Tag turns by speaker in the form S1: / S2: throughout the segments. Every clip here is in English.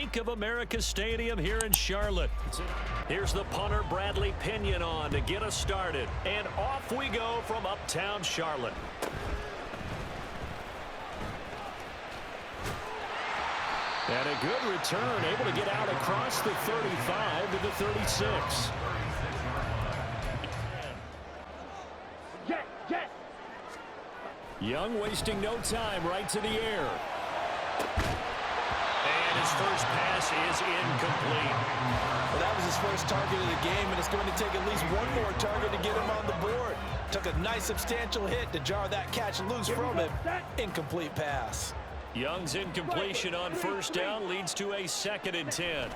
S1: Bank of America Stadium here in Charlotte. Here's the punter, Bradley Pinion, on to get us started. And off we go from uptown Charlotte. And a good return, able to get out across the 35 to the 36. Young wasting no time, right to the air. And his first pass is incomplete.
S2: Well, that was his first target of the game, and it's going to take at least one more target to get him on the board. Took a nice substantial hit to jar that catch loose from him. Incomplete pass.
S1: Young's incompletion on first down leads to a 2nd and 10.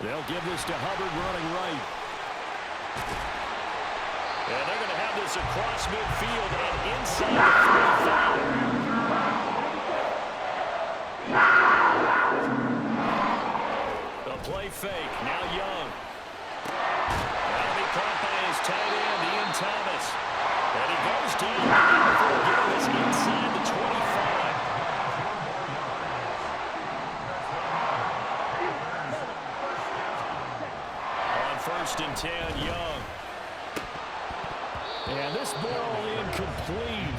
S1: They'll give this to Hubbard running right. And they're going to have this across midfield and inside the 45. The play fake. Now Young. That'll be caught by his tight end, Ian Thomas. And he goes down before getting this inside the 25. On 1st and 10, Young. And this ball incomplete.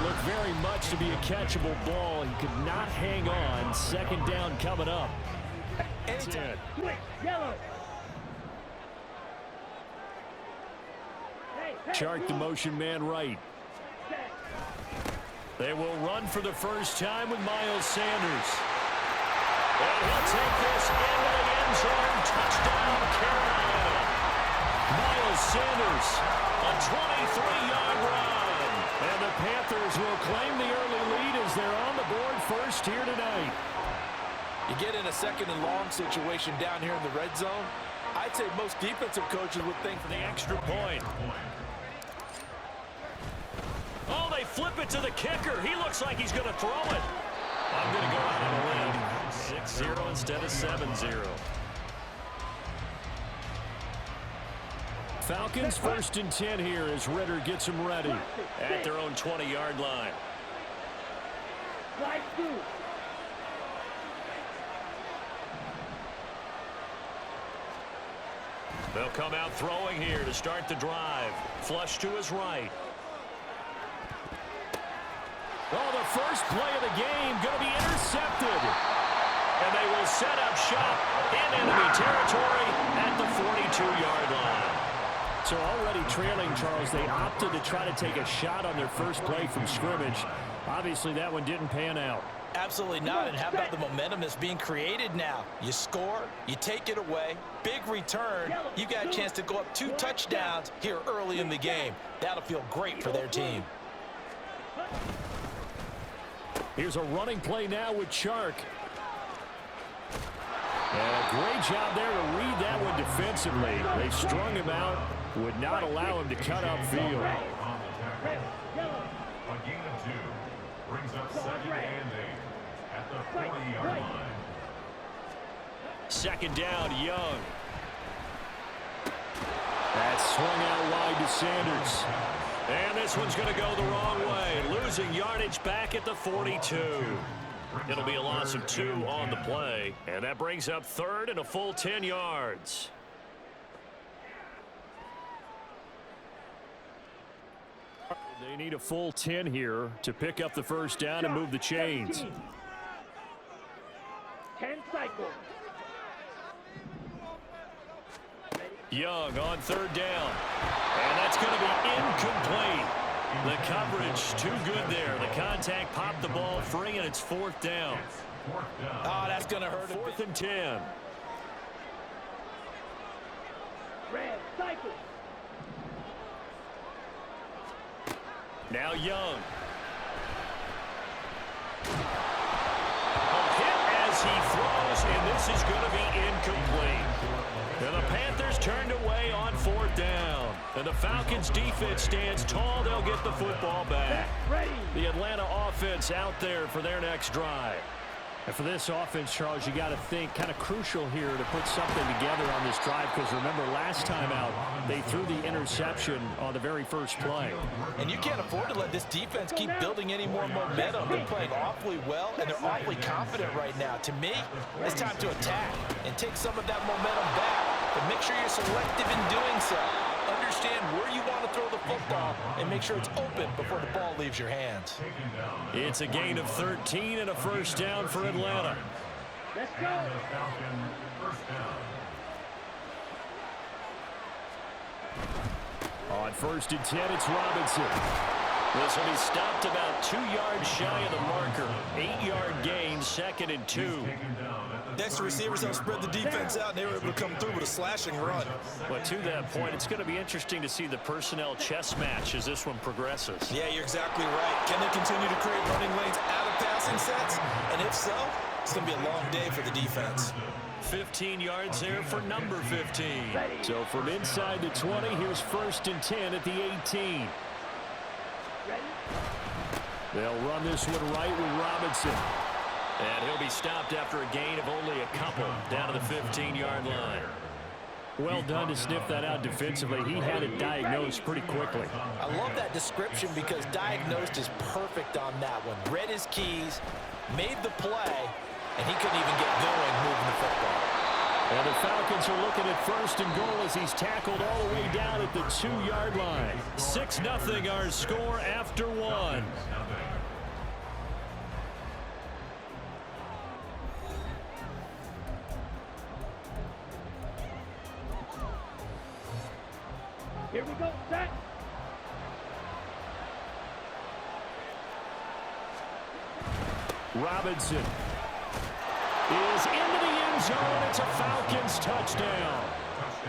S1: Looked very much to be a catchable ball. He could not hang on. 2nd down coming up.
S2: Anytime.
S1: Chark the motion man right. They will run for the first time with Miles Sanders. And he'll take this into the end zone. Touchdown, Carolina. Miles Sanders, a 23-yard run. And the Panthers will claim the early lead as they're on the board first here tonight.
S2: You get in a 2nd and long situation down here in the red zone, I'd say most defensive coaches would think
S1: for the extra point. Oh, they flip it to the kicker. He looks like he's going to throw it. I'm going to go out on a limb. 6-0 instead of 7-0. Falcons 1st and 10 here as Ritter gets them ready at their own 20-yard line. They'll come out throwing here to start the drive. Flush to his right. Oh, the first play of the game going to be intercepted. And they will set up shop in enemy territory at the 42-yard line. So already trailing, Charles, they opted to try to take a shot on their first play from scrimmage. Obviously, that one didn't pan out.
S2: Absolutely not. And how about the momentum that's being created now? You score, you take it away, big return. You got a chance to go up 2 touchdowns here early in the game. That'll feel great for their team.
S1: Here's a running play now with Chark. And a great job there to read that one defensively. They strung him out, would not allow him to cut upfield.
S3: A gain of 2 brings up 2nd and 8 at the 40-yard line.
S1: 2nd down, Young. That's swung out wide to Sanders. And this one's going to go the wrong way. Losing yardage back at the 42. It'll be a loss of 2 on the play. And that brings up 3rd and a full 10 yards. They need a full 10 here to pick up the first down and move the chains.
S4: 10 cycles.
S1: Young on 3rd down. And that's going to be incomplete. The coverage too good there. The contact popped the ball free, and it's 4th down.
S2: Oh, that's going to hurt.
S1: 4th and 10.
S4: Red cycle.
S1: Now Young. A hit as he throws, and this is going to be incomplete. And the Panthers turned away on 4th down. And the Falcons defense stands tall. They'll get the football back. The Atlanta offense out there for their next drive. And for this offense, Charles, you got to think kind of crucial here to put something together on this drive, because remember last time out they threw the interception on the very first play.
S2: And you can't afford to let this defense keep building any more momentum. They're playing awfully well, and they're awfully confident right now. To me, it's time to attack and take some of that momentum back, but make sure you're selective in doing so. Understand where you want to throw the football and make sure it's open before the ball leaves your hands.
S1: It's a gain of 13 and a first down for Atlanta.
S4: Let's go.
S1: On 1st and 10, it's Robinson. This will be stopped about 2 yards shy of the marker. 8-yard gain, 2nd and 2.
S2: Next, the receivers have spread the defense out, and they were able to come through with a slashing run.
S1: But to that point, it's going to be interesting to see the personnel chess match as this one progresses.
S2: Yeah, you're exactly right. Can they continue to create running lanes out of passing sets? And if so, it's going to be a long day for the defense.
S1: 15 yards there for number 15. So from inside the 20, here's 1st and 10 at the 18. They'll run this one right with Robinson. And he'll be stopped after a gain of only a couple down to the 15-yard line. Well done to sniff that out defensively. He had it diagnosed pretty quickly.
S2: I love that description because diagnosed is perfect on that one. Read his keys, made the play, and he couldn't even get going moving the football.
S1: And the Falcons are looking at 1st and goal as he's tackled all the way down at the 2-yard line. 6-0 our score after 1.
S4: Here we go, set.
S1: Robinson is into the end zone. It's a Falcons touchdown.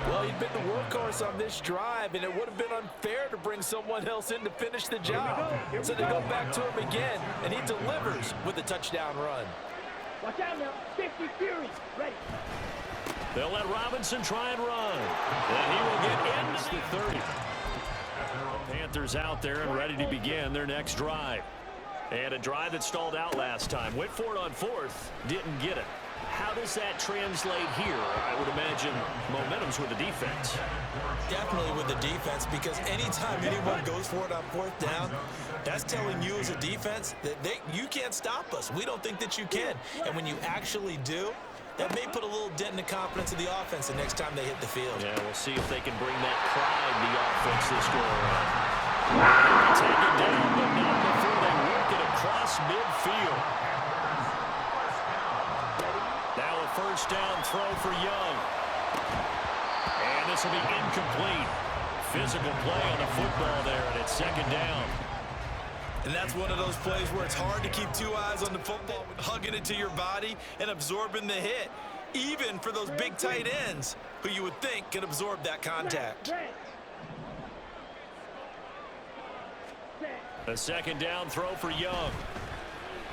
S2: Well, he'd been the workhorse on this drive, and it would have been unfair to bring someone else in to finish the job. So they go back to him again, and he delivers with a touchdown run.
S4: Watch out now. 50 Fury. Ready.
S1: They'll let Robinson try and run. And he will get into the 30. The Panthers out there and ready to begin their next drive. And a drive that stalled out last time. Went for it on 4th. Didn't get it. How does that translate here? I would imagine momentum's with the defense.
S2: Definitely with the defense, because anytime anyone goes for it on 4th down, that's telling you as a defense that you can't stop us. We don't think that you can. And when you actually do, that may put a little dent in the confidence of the offense the next time they hit the field.
S1: Yeah, we'll see if they can bring that pride to the offense this go around. Take it down, but not before they work it across midfield. Now a 1st down throw for Young. And this will be incomplete. Physical play on the football there, and it's 2nd down.
S2: And that's one of those plays where it's hard to keep 2 eyes on the football, hugging it to your body and absorbing the hit, even for those big tight ends who you would think can absorb that contact.
S1: A 2nd down throw for Young.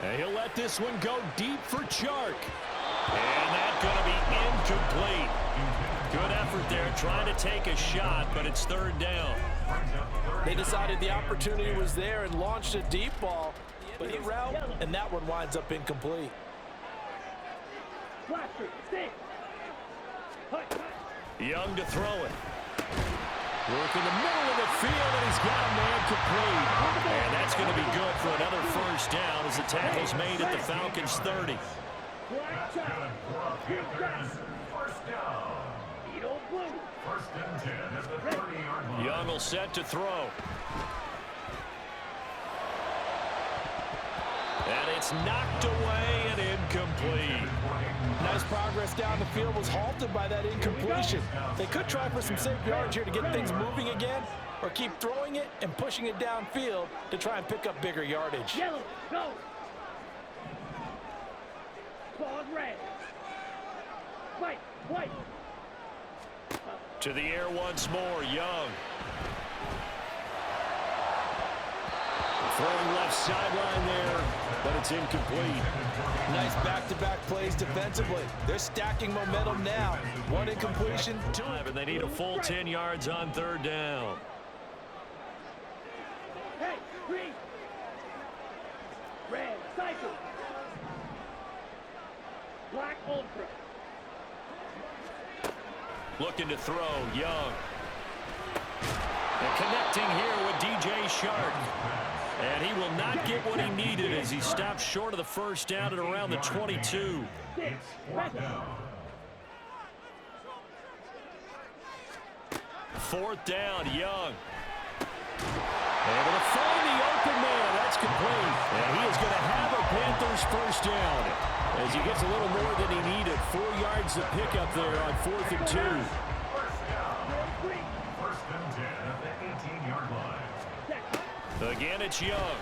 S1: And he'll let this one go deep for Chark. And that's going to be incomplete. Good effort there trying to take a shot, but it's 3rd down.
S2: They decided the opportunity was there and launched a deep ball, but he route, and that one winds up incomplete.
S1: Young to throw it. Work in the middle of the field, and he's got a man complete. And that's going to be good for another 1st down as the tackle's made at the Falcons' 30. Young will set to throw. And it's knocked away and incomplete.
S2: Nice progress down the field was halted by that incompletion. They could try for some safe yards here to get things moving again, or keep throwing it and pushing it downfield to try and pick up bigger yardage.
S4: Yellow, go. Claws red. White.
S1: To the air once more, Young. Throwing left sideline there, but it's incomplete.
S2: Nice back-to-back plays defensively. They're stacking momentum now. One incompletion, 2.
S1: And they need a full 10 yards on 3rd down.
S4: Hey, green. Red, cycle. Black ultra.
S1: Looking to throw, Young. And connecting here with DJ Shark. And he will not get what he needed as he stopped short of the first down at around the 22. Fourth down, Young. Able to find the open man. That's complete. And he is going to have a Panthers first down as he gets a little more than he needed. 4 yards to pick up there on 4th and 2.
S3: First and 10 at the 18-yard line.
S1: Again, it's Young.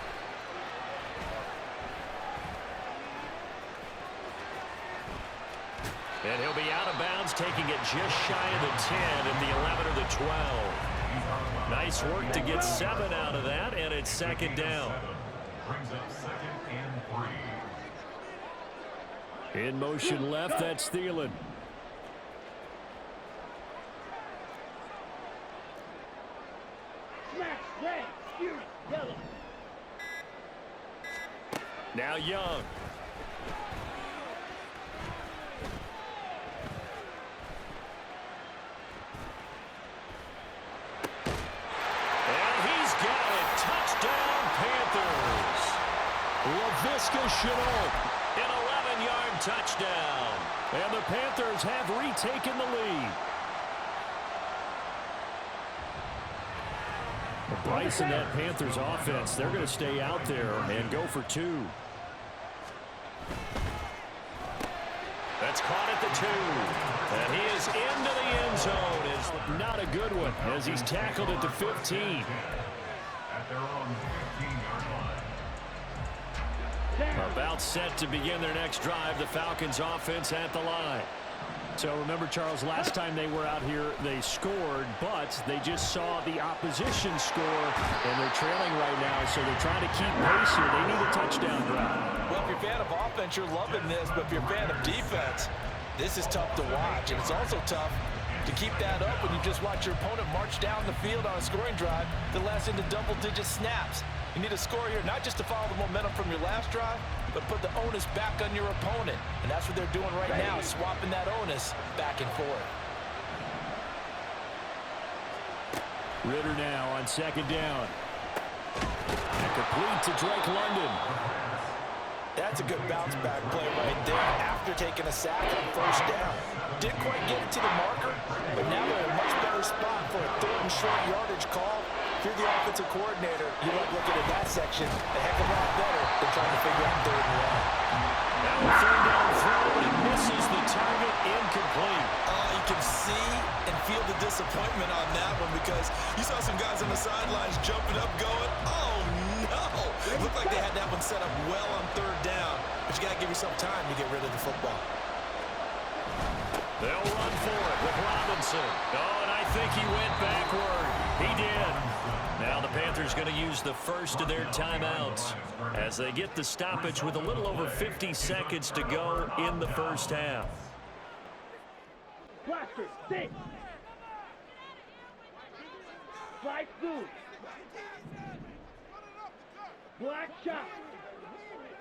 S1: And he'll be out of bounds, taking it just shy of the 10 and the 11 or the 12. Nice work to get 7 out of that, and it's second down.
S3: Brings up second and 3.
S1: In motion left, that's Thielen.
S4: Smash, red, fury, yellow.
S1: Now Young. Chenault, an 11-yard touchdown. And the Panthers have retaken the lead. Bryce and that Panthers offense, they're going to stay out there and go for 2. That's caught at the 2. And he is into the end zone. It's not a good one as he's tackled at the 15.
S3: At their own 15-yard line.
S1: About set to begin their next drive, the Falcons offense at the line. So remember, Charles, last time they were out here, they scored, but they just saw the opposition score, and they're trailing right now, so they're trying to keep pace here. They need a touchdown drive.
S2: Well, if you're a fan of offense, you're loving this, but if you're a fan of defense, this is tough to watch, and it's also tough to keep that up when you just watch your opponent march down the field on a scoring drive that lasts into double-digit snaps. You need a score here, not just to follow the momentum from your last drive, but put the onus back on your opponent. And that's what they're doing right now, swapping that onus back and forth.
S1: Ritter now on second down. And complete to Drake London.
S2: That's a good bounce back play right there after taking a sack on first down. Didn't quite get it to the marker, but now they're in a much better spot for a 3rd and short yardage call. If you're the offensive coordinator, you like looking at that section a heck of a lot better than trying to figure out 3rd and 1.
S1: Now a 3rd down throw, but he misses the target, incomplete.
S2: You can see and feel the disappointment on that one because you saw some guys on the sidelines jumping up going, oh no! It looked like they had that one set up well on 3rd down, but you got to give yourself time to get rid of the football.
S1: They'll run for it with Robinson. Oh, and I think he went backward. He did. Now the Panthers going to use the first of their timeouts as they get the stoppage with a little over 50 seconds to go in the first half.
S4: Blaster, 6. Slice blue. Black shot.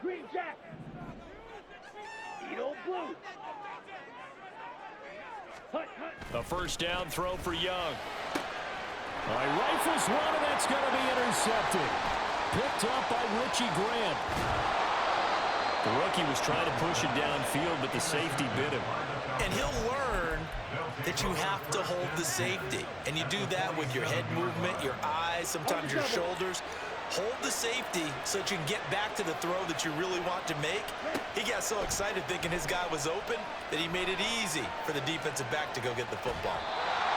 S4: Green jack. Edo blue. Hut, hut.
S1: A first down throw for Young. Rifles one, and that's going to be intercepted. Picked up by Richie Grant. The rookie was trying to push it downfield, but the safety bit him.
S2: And he'll learn that you have to hold the safety. And you do that with your head movement, your eyes, sometimes your shoulders. Hold the safety so that you can get back to the throw that you really want to make. He got so excited thinking his guy was open that he made it easy for the defensive back to go get the football.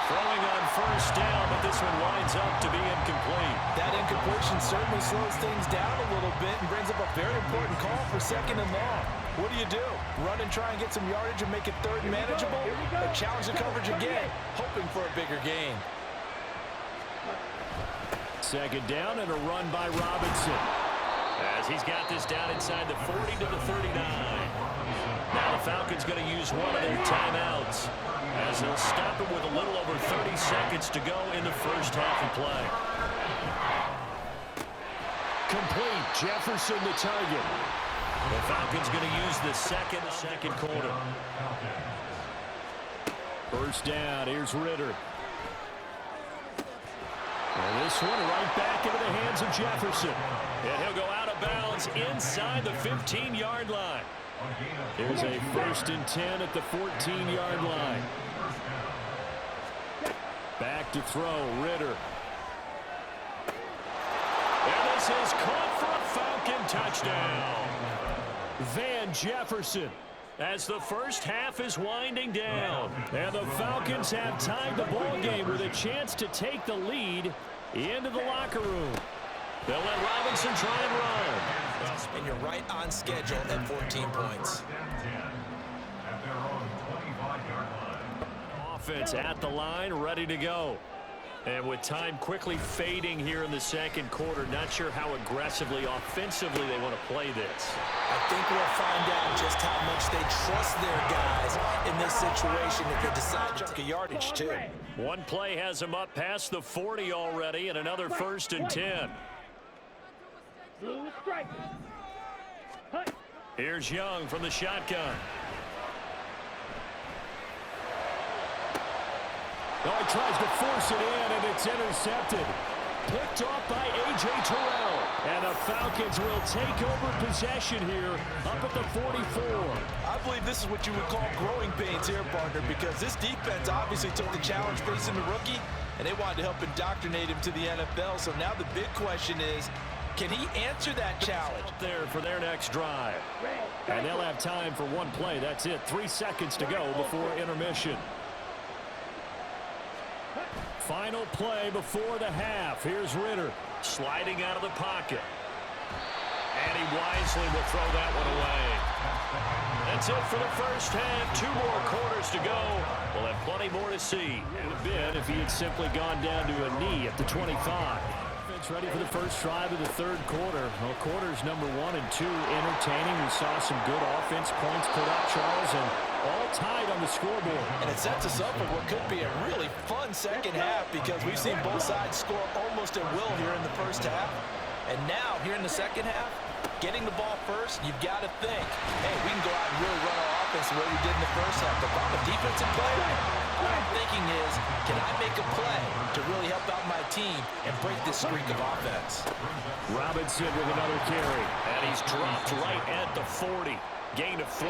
S1: Throwing on first down, but this one winds up to be incomplete.
S2: That incompletion certainly slows things down a little bit and brings up a very important call for 2nd and long. What do? Run and try and get some yardage and make it 3rd and manageable? Or challenge the coverage again, hoping for a bigger gain?
S1: Second down and a run by Robinson as he's got this down inside the 40 to the 39. Now the Falcons going to use one of their timeouts as they'll stop him with a little over 30 seconds to go in the first half of play. Complete. Jefferson the target. The Falcons going to use the second quarter. First down, here's Ritter. And this one right back into the hands of Jefferson. And he'll go out of bounds inside the 15-yard line. There's a 1st and 10 at the 14-yard line. Back to throw, Ritter. And this is caught for a Falcon touchdown. Van Jefferson, as the first half is winding down. And the Falcons have tied the ball game with a chance to take the lead into the locker room. They'll let Robinson try and run.
S2: And you're right on schedule at 14 points.
S1: Offense at the line, ready to go. And with time quickly fading here in the second quarter, not sure how aggressively, offensively they want to play this.
S2: I think we'll find out just how much they trust their guys in this situation if they decide to take a yardage too.
S1: One play has them up past the 40 already, and another 1st and 10.
S4: Blue strike.
S1: Here's Young from the shotgun. Oh, he tries to force it in, and it's intercepted. Picked off by A.J. Terrell. And the Falcons will take over possession here up at the 44.
S2: I believe this is what you would call growing pains here, partner, because this defense obviously took the challenge facing the rookie, and they wanted to help indoctrinate him to the NFL. So now the big question is, can he answer that challenge?
S1: There for their next drive. And they'll have time for one play. That's it. 3 seconds to go before intermission. Final play before the half. Here's Ritter sliding out of the pocket. And he wisely will throw that one away. That's it for the first half. 2 more quarters to go. We'll have plenty more to see. And a bit if he had simply gone down to a knee at the 25. Ready for the first drive of the third quarter. Well, quarters number 1 and 2 entertaining. We saw some good offense points put up, Charles, and all tied on the scoreboard.
S2: And it sets us up for what could be a really fun second half because we've seen both sides score almost at will here in the first half. And now, here in the second half, getting the ball first, you've got to think, hey, we can go out and really run our offense the way we did in the first half. But if I'm a defensive player, what I'm thinking is, can I make a play to really help out my team and break this streak of offense?
S1: Robinson with another carry. And he's dropped right at the 40. Gain of 3.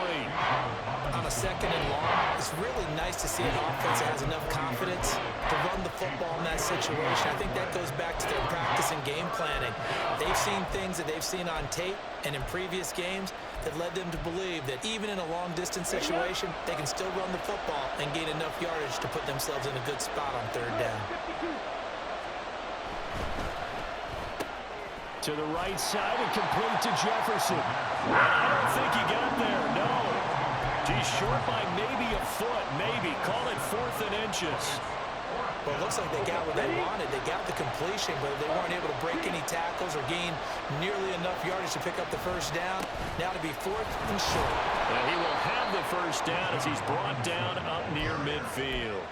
S2: On a second and long, it's really nice to see an offense that has enough confidence to run the football in that situation. I think that goes back to their practice and game planning. They've seen things that they've seen on tape and in previous games that led them to believe that even in a long-distance situation, they can still run the football and gain enough yardage to put themselves in a good spot on third down.
S1: To the right side and complete to Jefferson. I don't think he got there, no. He's short by maybe a foot, maybe. Call it 4th and inches.
S2: Well, it looks like they got what they wanted. They got the completion, but they weren't able to break any tackles or gain nearly enough yardage to pick up the first down. Now to be 4th and short.
S1: And he will have the first down as he's brought down up near midfield.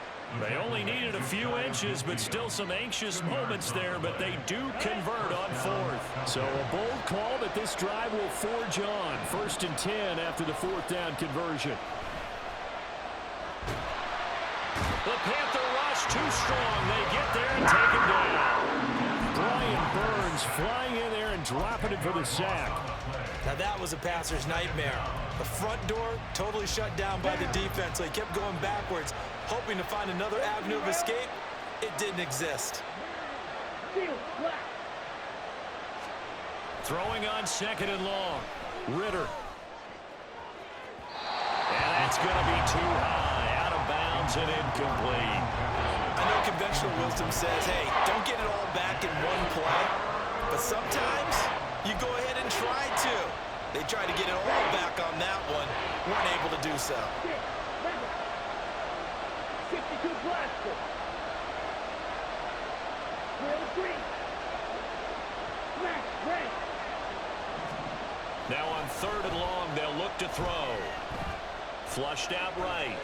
S1: They only needed a few inches, but still some anxious moments there, but they do convert on 4th. So a bold call that this drive will forge on. 1st and 10 after the 4th down conversion. The Panther rush too strong. They get there and take him down. Brian Burns flying in there and dropping it for the sack.
S2: Now that was a passer's nightmare. The front door totally shut down by the defense. So he kept going backwards, hoping to find another avenue of escape. It didn't exist.
S1: Throwing on 2nd and long. Ritter. And that's going to be too high. Out of bounds and incomplete.
S2: I know conventional wisdom says, hey, don't get it all back in one play. But sometimes you go ahead and try to. They tried to get it all back on that one. Weren't able to do so.
S4: 62 blaster.
S1: Now on 3rd and long, they'll look to throw. Flushed out right.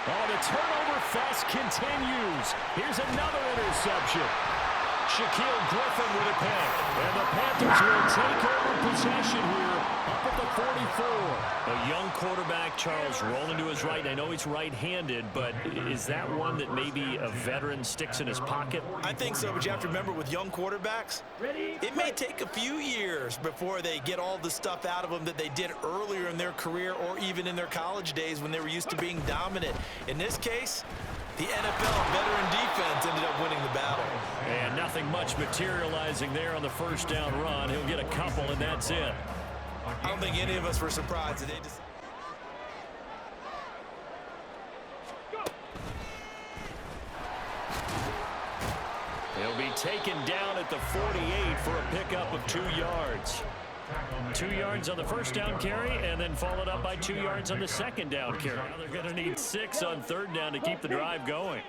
S1: Oh, the turnover fest continues. Here's another interception. Shaquille Griffin with a pick. And the Panthers will take over possession here up at the 44. A young quarterback, Charles, rolling to his right. I know he's right-handed, but is that one that maybe a veteran sticks in his pocket?
S2: I think so, but you have to remember with young quarterbacks, it may take a few years before they get all the stuff out of them that they did earlier in their career or even in their college days when they were used to being dominant. In this case, the NFL veteran defense ended up winning the battle.
S1: And nothing much materializing there on the first down run. He'll get a couple, and that's it.
S2: I don't think any of us were surprised that they just...
S1: He'll be taken down at the 48 for a pickup of 2 yards. 2 yards on the first down carry, and then followed up by 2 yards on the second down carry. Now they're going to need 6 on third down to keep the drive going.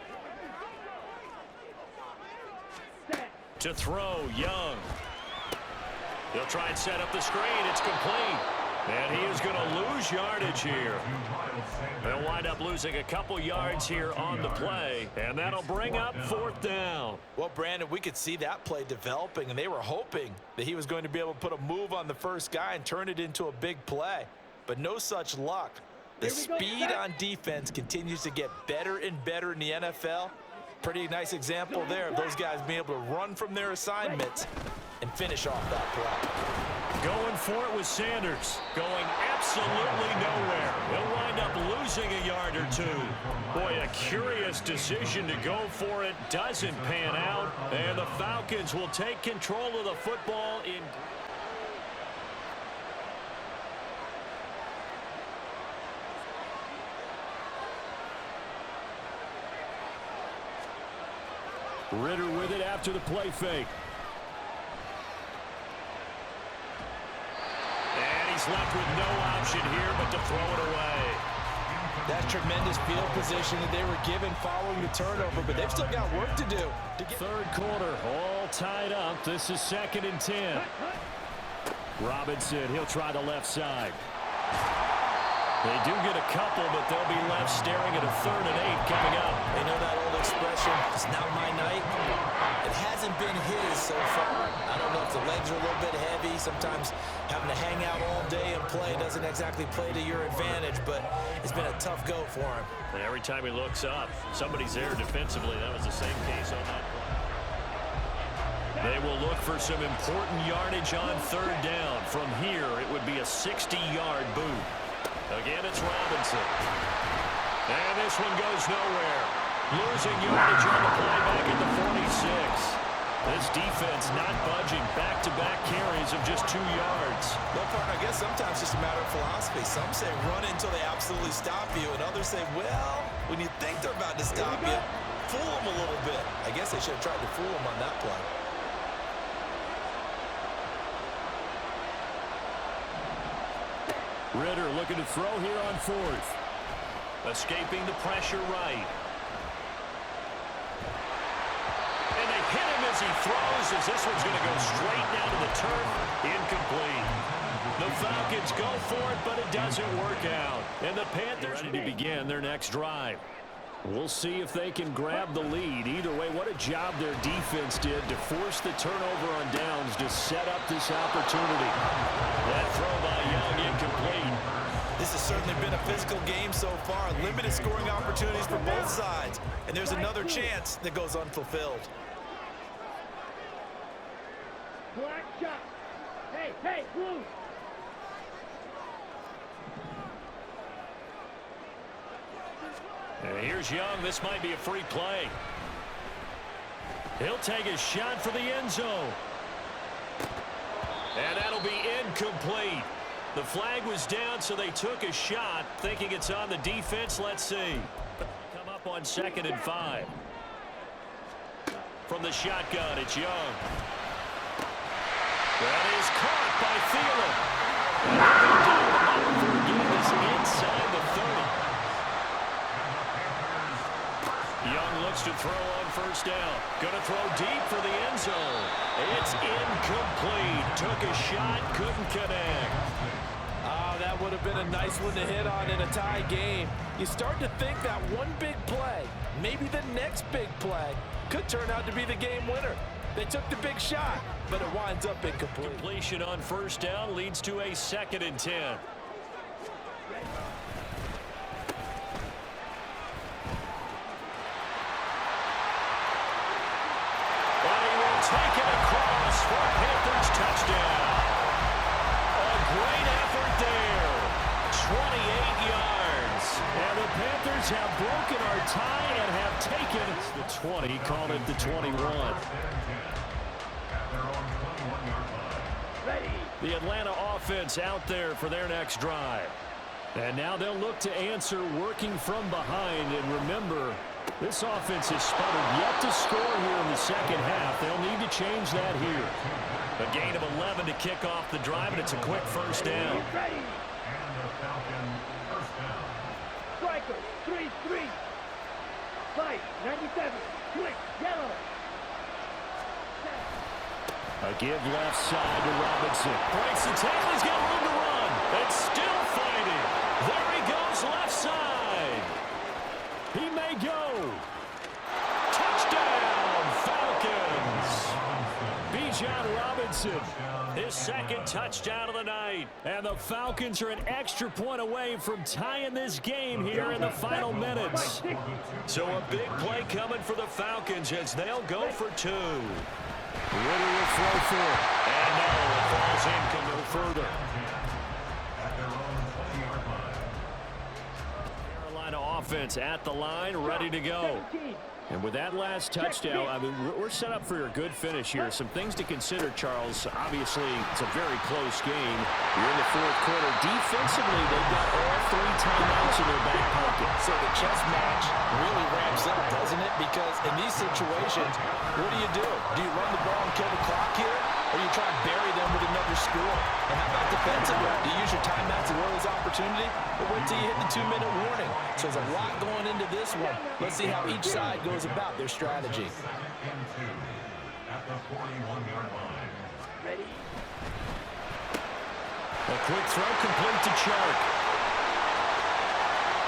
S1: To throw, Young. He'll try and set up the screen. It's complete. And he is going to lose yardage here. They'll wind up losing a couple yards here on the play, and that'll bring up fourth down.
S2: Well, Brandon, we could see that play developing, and they were hoping that he was going to be able to put a move on the first guy and turn it into a big play. But no such luck. The speed on defense continues to get better and better in the NFL. Pretty nice example there of those guys being able to run from their assignments and finish off that play.
S1: Going for it with Sanders. Going absolutely nowhere. He'll wind up losing a yard or 2. Boy, a curious decision to go for it. Doesn't pan out. And the Falcons will take control of the football in... Ritter with it after the play fake. And he's left with no option here but to throw it away.
S2: That's tremendous field position that they were given following the turnover, but they've still got work to do.
S1: Third quarter, all tied up. This is 2nd and 10. Robinson, he'll try the left side. They do get a couple, but they'll be left staring at a 3rd and 8 coming up.
S2: They know that old expression, it's not my night. It hasn't been his so far. I don't know if the legs are a little bit heavy. Sometimes having to hang out all day and play doesn't exactly play to your advantage, but it's been a tough go for him.
S1: And every time he looks up, somebody's there defensively. That was the same case on that play. They will look for some important yardage on 3rd down. From here, it would be a 60-yard boot. Again, it's Robinson. And this one goes nowhere. Losing yardage on the play back at the 46. This defense not budging. Back-to-back carries of just 2 yards.
S2: Well, partner, I guess sometimes it's just a matter of philosophy. Some say run until they absolutely stop you, and others say, well, when you think they're about to stop you, fool them a little bit. I guess they should have tried to fool them on that play.
S1: Ritter looking to throw here on 4th. Escaping the pressure right. And they hit him as he throws, as this one's going to go straight down to the turf. Incomplete. The Falcons go for it, but it doesn't work out. And the Panthers ready to begin their next drive. We'll see if they can grab the lead. Either way, what a job their defense did to force the turnover on downs to set up this opportunity. That throw by Young incomplete.
S2: This has certainly been a physical game so far. Limited scoring opportunities for both sides. And there's another chance that goes unfulfilled.
S4: Black shot. Hey, blue.
S1: And here's Young. This might be a free play. He'll take a shot for the end zone. And that'll be incomplete. The flag was down, so they took a shot, thinking it's on the defense. Let's see. Come up on 2nd and 5. From the shotgun, it's Young. That is caught by Thielen. And they'll go down the ball for a game that's inside the 30. Young looks to throw on 1st down. Going to throw deep for the end zone. It's incomplete. Took a shot, couldn't connect.
S2: That would have been a nice one to hit on in a tie game. You start to think that one big play, maybe the next big play, could turn out to be the game winner. They took the big shot, but it winds up incomplete.
S1: Completion on first down leads to a 2nd and 10. And he will take it across for a Panthers touchdown. A great effort there. 28 yards. And the Panthers have broken our tie and have taken the 20, called it the 21. The Atlanta offense out there for their next drive. And now they'll look to answer working from behind. And remember, this offense has sputtered yet to score here in the second half. They'll need to change that here. A gain of 11 to kick off the drive, and it's a quick first down.
S3: And the Falcon first down.
S4: Striker, 3-3. Fight, 97. Quick, yellow.
S1: A give left side to Robinson. Breaks the tackle. He's got room to run. It's still fighting. There he goes left side. He may go. Touchdown, Falcons. Bijan Robinson, his 2nd touchdown of the night. And the Falcons are an extra point away from tying this game here in the final minutes. So a big play coming for the Falcons as they'll go for 2. Ritter will throw for it. And no, it falls in, can no further.
S3: At their own 20-yard line.
S1: Carolina offense at the line, ready to go. And with that last touchdown, I mean, we're set up for a good finish here. Some things to consider, Charles. Obviously, it's a very close game. You're in the 4th quarter. Defensively, they've got all 3 timeouts in their back pocket.
S2: So the chess match really ramps up, doesn't it? Because in these situations, what do? Do you run the ball and kill the clock here? Or do you try to bury them with another score? And how about defensively? Do you use your timeouts as well as opportunity? Or wait till you hit the 2-minute warning? So there's a lot going into this one. Let's see how each side goes about their strategy.
S3: 2nd and 2 at the 41-yard line.
S4: Ready.
S1: A quick throw complete to Chark.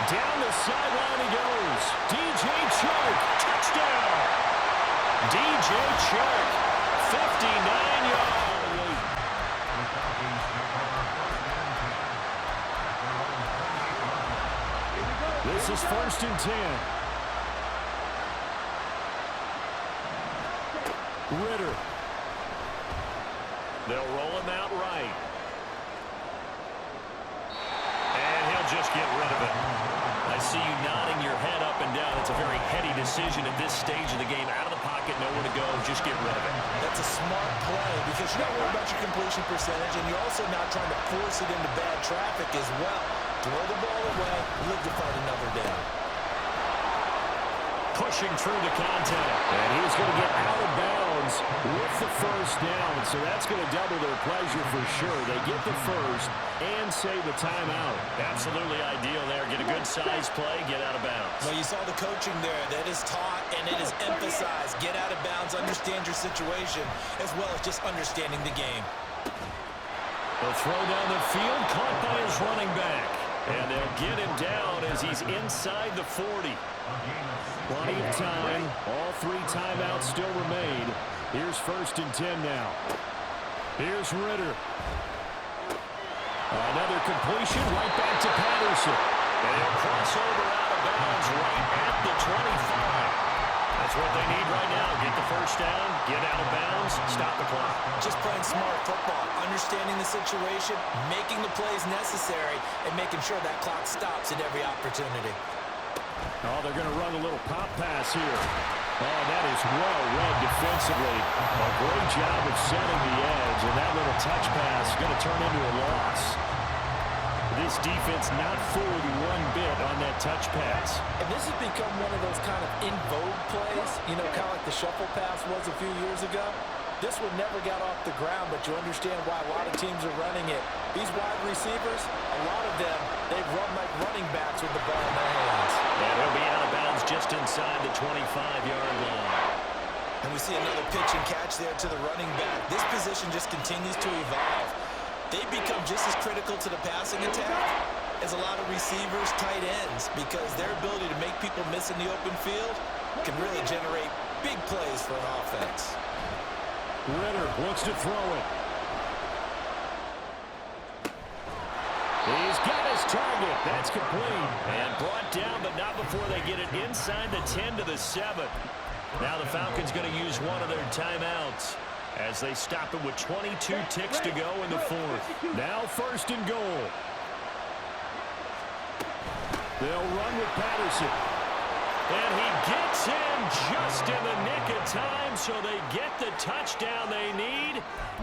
S1: Down the sideline he goes. DJ Chark, touchdown. DJ Chark, 59 yards. This is 1st and 10. Ritter. They'll roll him out right. And he'll just get rid of it. I see you nodding your head up and down. It's a very heady decision at this stage of the game. Out of the pocket, nowhere to go. Just get rid of it.
S2: That's a smart play because you're not worried about your completion percentage, and you're also not trying to force it into bad traffic as well. Throw the ball away, live to fight another down.
S1: Pushing through the contact. And he's going to get out of bounds with the first down. So that's going to double their pleasure for sure. They get the first and save a timeout. Absolutely ideal there. Get a good size play, get out of bounds.
S2: Well, you saw the coaching there. That is taught and it is emphasized. Get out of bounds, understand your situation, as well as just understanding the game.
S1: They'll throw down the field, caught by his running back. And they'll get him down as he's inside the 40. Plenty of time. All 3 timeouts still remain. Here's 1st and 10 now. Here's Ritter. Another completion right back to Patterson. And he'll cross over out of bounds right at the 25. That's what they need right now. Get the first down, get out of bounds, stop the clock.
S2: Just playing smart football, understanding the situation, making the plays necessary, and making sure that clock stops at every opportunity.
S1: Oh, they're going to run a little pop pass here. Oh, that is well read defensively. A great job of setting the edge, and that little touch pass is going to turn into a loss. This defense not fooled one bit on that touch pass.
S2: And this has become one of those kind of in vogue plays, you know, kind of like the shuffle pass was a few years ago. This one never got off the ground, but you understand why a lot of teams are running it. These wide receivers, a lot of them, they run like running backs with the ball in their hands.
S1: And he'll be out of bounds just inside the 25-yard line.
S2: And we see another pitch and catch there to the running back. This position just continues to evolve. They become just as critical to the passing attack as a lot of receivers, tight ends, because their ability to make people miss in the open field can really generate big plays for an offense.
S1: Ritter looks to throw it. He's got his target. That's complete. And brought down, but not before they get it inside the 10 to the 7. Now the Falcons going to use one of their timeouts as they stop it with 22 ticks to go in the 4th. Now 1st and goal. They'll run with Patterson. And he gets in just in the nick of time, so they get the touchdown they need.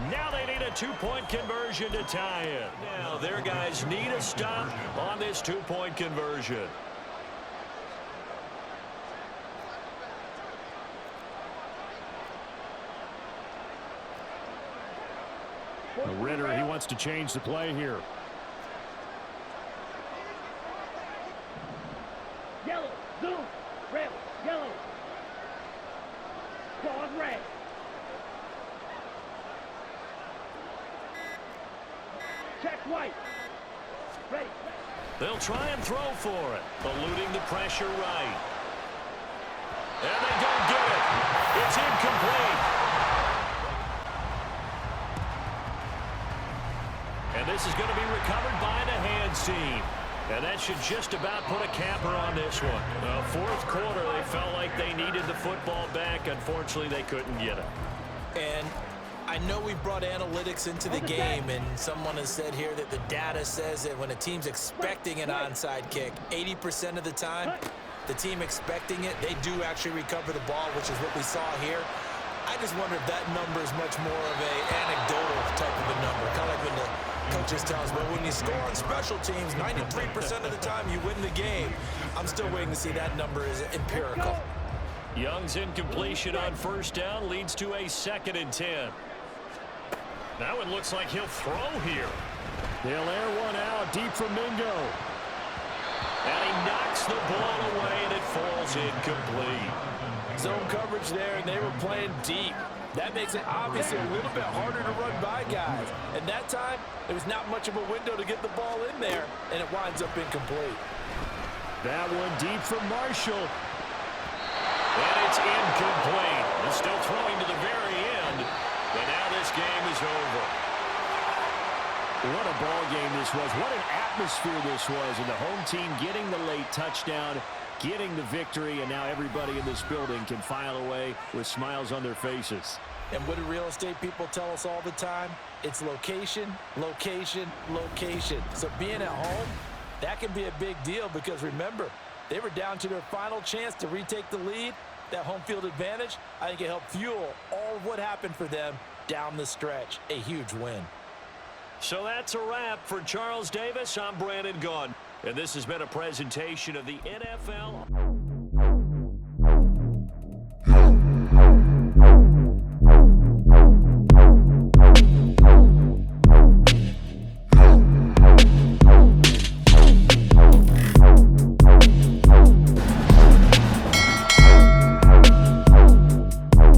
S1: Now they need a 2-point conversion to tie it. Now their guys need a stop on this 2-point conversion. Ritter, he wants to change the play here.
S4: Yellow, zoom, red, yellow. Pause, red. Check white. Ready.
S1: They'll try and throw for it, eluding the pressure right. And they don't get it. It's incomplete. And this is going to be recovered by the hands team. And that should just about put a capper on this one. 4th quarter, they felt like they needed the football back. Unfortunately, they couldn't get it.
S2: And I know we brought analytics into the game, and someone has said here that the data says that when a team's expecting an onside kick, 80% of the time, the team expecting it, they do actually recover the ball, which is what we saw here. I just wonder if that number is much more of an anecdotal type of a number, kind of like when the coaches tell us, well, when you score on special teams, 93% of the time you win the game. I'm still waiting to see that number is empirical.
S1: Young's incompletion on 1st down leads to a 2nd and 10. Now it looks like he'll throw here. They'll air one out deep from Mingo. And he knocks the ball away, and it falls incomplete.
S2: Zone coverage there, and they were playing deep. That makes it obviously a little bit harder to run by guys. And that time, there was not much of a window to get the ball in there, and it winds up incomplete.
S1: That one deep from Marshall. And it's incomplete. They're still throwing to the very end, but now this game is over. What a ball game this was. What an atmosphere this was. And the home team getting the late touchdown, getting the victory, and now everybody in this building can file away with smiles on their faces.
S2: And what do real estate people tell us all the time? It's location, location, location. So being at home, that can be a big deal because remember, they were down to their final chance to retake the lead. That home field advantage, I think it helped fuel all of what happened for them down the stretch. A huge win.
S1: So that's a wrap for Charles Davis. I'm Brandon Gaughan, and this has been a presentation of the NFL.